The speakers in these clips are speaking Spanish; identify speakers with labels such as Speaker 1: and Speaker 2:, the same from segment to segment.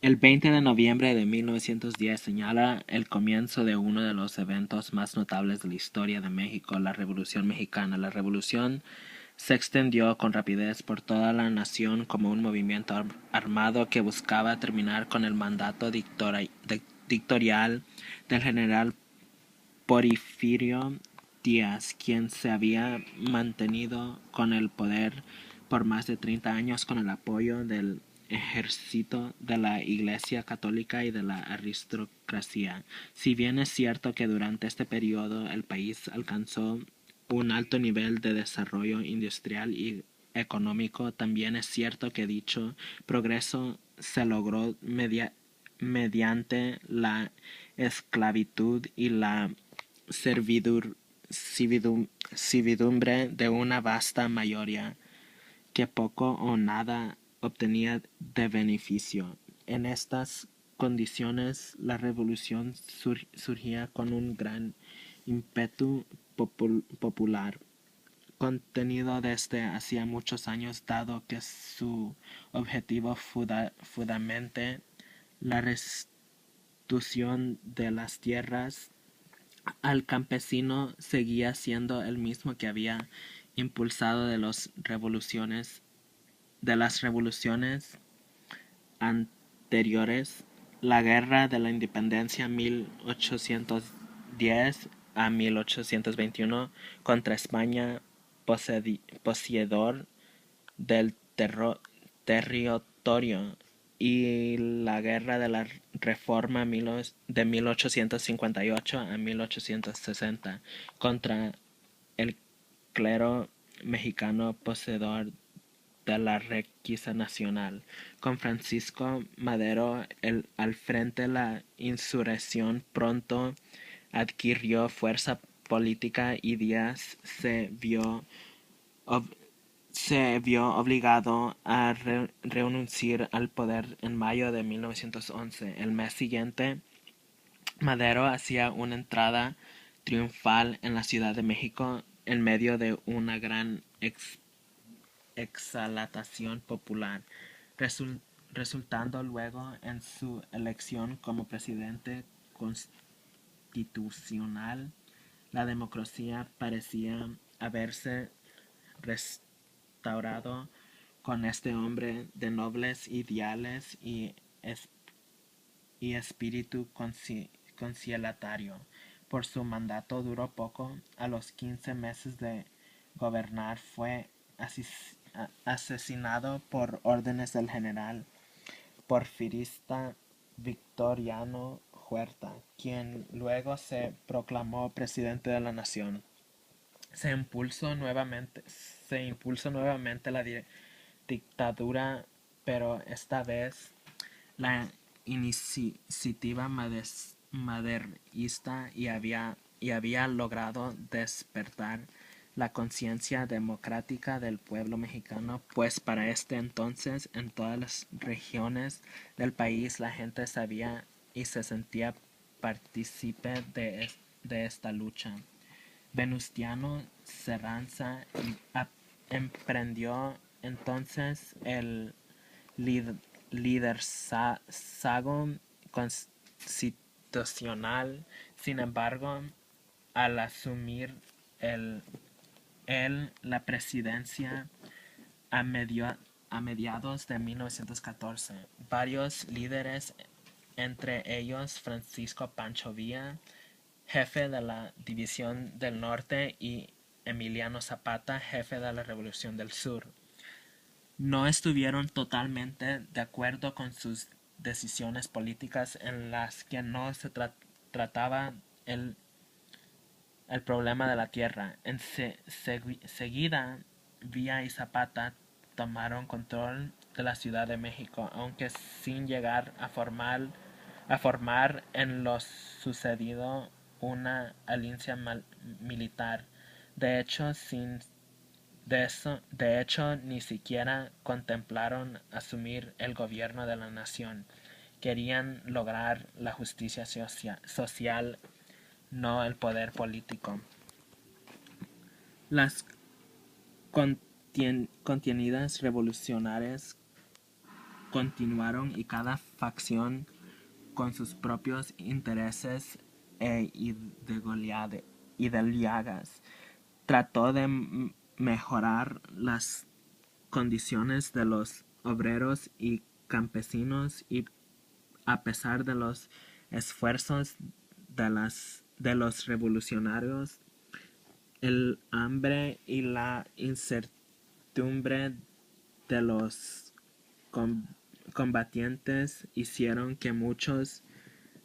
Speaker 1: El 20 de noviembre de 1910 señala el comienzo de uno de los eventos más notables de la historia de México, la Revolución Mexicana. La revolución se extendió con rapidez por toda la nación como un movimiento armado que buscaba terminar con el mandato dictatorial del general Porfirio Díaz, quien se había mantenido con el poder por más de 30 años con el apoyo del ejército, de la Iglesia Católica y de la aristocracia. Si bien es cierto que durante este periodo el país alcanzó un alto nivel de desarrollo industrial y económico, también es cierto que dicho progreso se logró mediante la esclavitud y la servidumbre de una vasta mayoría que poco o nada obtenía de beneficio. En estas condiciones, la revolución surgía con un gran ímpetu popular, contenido desde hacía muchos años, dado que su objetivo fundamental la restitución de las tierras al campesino seguía siendo el mismo que había impulsado de las revoluciones anteriores. La Guerra de la Independencia 1810 a 1821 contra España, poseedor del territorio, y la Guerra de la Reforma de 1858 a 1860 contra el clero mexicano poseedor de la riqueza nacional. Con Francisco Madero al frente, la insurrección pronto adquirió fuerza política y Díaz se vio obligado a renunciar al poder en mayo de 1911. El mes siguiente, Madero hacía una entrada triunfal en la Ciudad de México en medio de una gran exaltación popular, resultando luego en su elección como presidente constitucional. La democracia parecía haberse restaurado con este hombre de nobles ideales y espíritu conciliatorio. Por su mandato duró poco. A los 15 meses de gobernar fue asesinado por órdenes del general porfirista Victoriano Huerta, quien luego se proclamó presidente de la nación. Se impulsó nuevamente la dictadura, pero esta vez la iniciativa maderista había logrado despertar la conciencia democrática del pueblo mexicano, pues para este entonces en todas las regiones del país la gente sabía y se sentía partícipe de esta lucha. Venustiano Carranza emprendió entonces el liderazgo constitucional. Sin embargo, al asumir el, la presidencia a, a mediados de 1914, varios líderes, entre ellos Francisco Pancho Villa, jefe de la División del Norte, y Emiliano Zapata, jefe de la Revolución del Sur, no estuvieron totalmente de acuerdo con sus decisiones políticas, en las que no se trataba el, el problema de la tierra. Seguida, Villa y Zapata tomaron control de la Ciudad de México, aunque sin llegar a formar en lo sucedido una alianza militar. De hecho, ni siquiera contemplaron asumir el gobierno de la nación. Querían lograr la justicia social, no el poder político. Las contiendas revolucionarias continuaron y cada facción con sus propios intereses ideológicas trató de mejorar las condiciones de los obreros y campesinos y a pesar de los esfuerzos de los revolucionarios, el hambre y la incertidumbre de los com- combatientes hicieron que muchos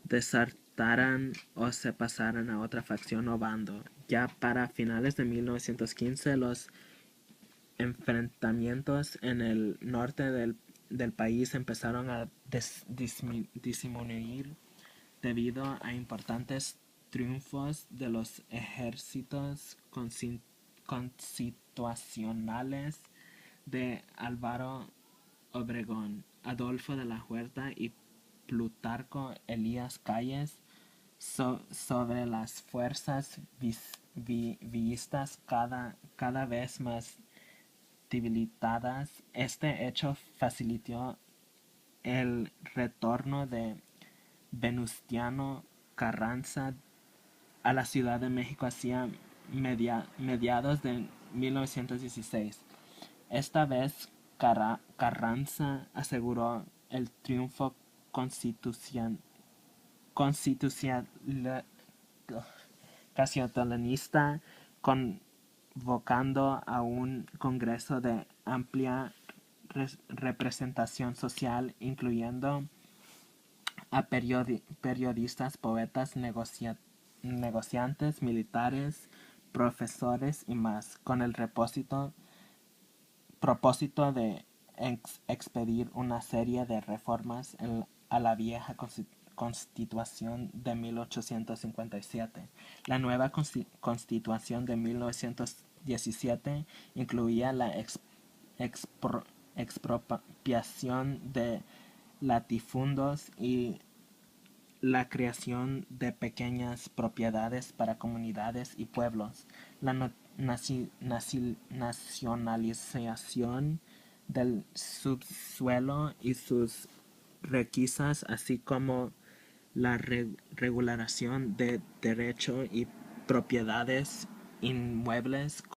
Speaker 1: desertaran o se pasaran a otra facción o bando. Ya para finales de 1915, los enfrentamientos en el norte del país empezaron a disminuir debido a importantes triunfos de los ejércitos constitucionales de Álvaro Obregón, Adolfo de la Huerta y Plutarco Elías Calles sobre las fuerzas vistas cada vez más debilitadas. Este hecho facilitó el retorno de Venustiano Carranza a la Ciudad de México hacia mediados de 1916. Esta vez Carranza aseguró el triunfo constitucionalista convocando a un congreso de amplia representación social, incluyendo a periodistas, poetas, negociantes, militares, profesores y más, con el propósito de expedir una serie de reformas a la vieja Constitución de 1857. La nueva Constitución de 1917 incluía la expropiación de latifundios y la creación de pequeñas propiedades para comunidades y pueblos, la nacionalización del subsuelo y sus requisas, así como la regulación de derecho y propiedades inmuebles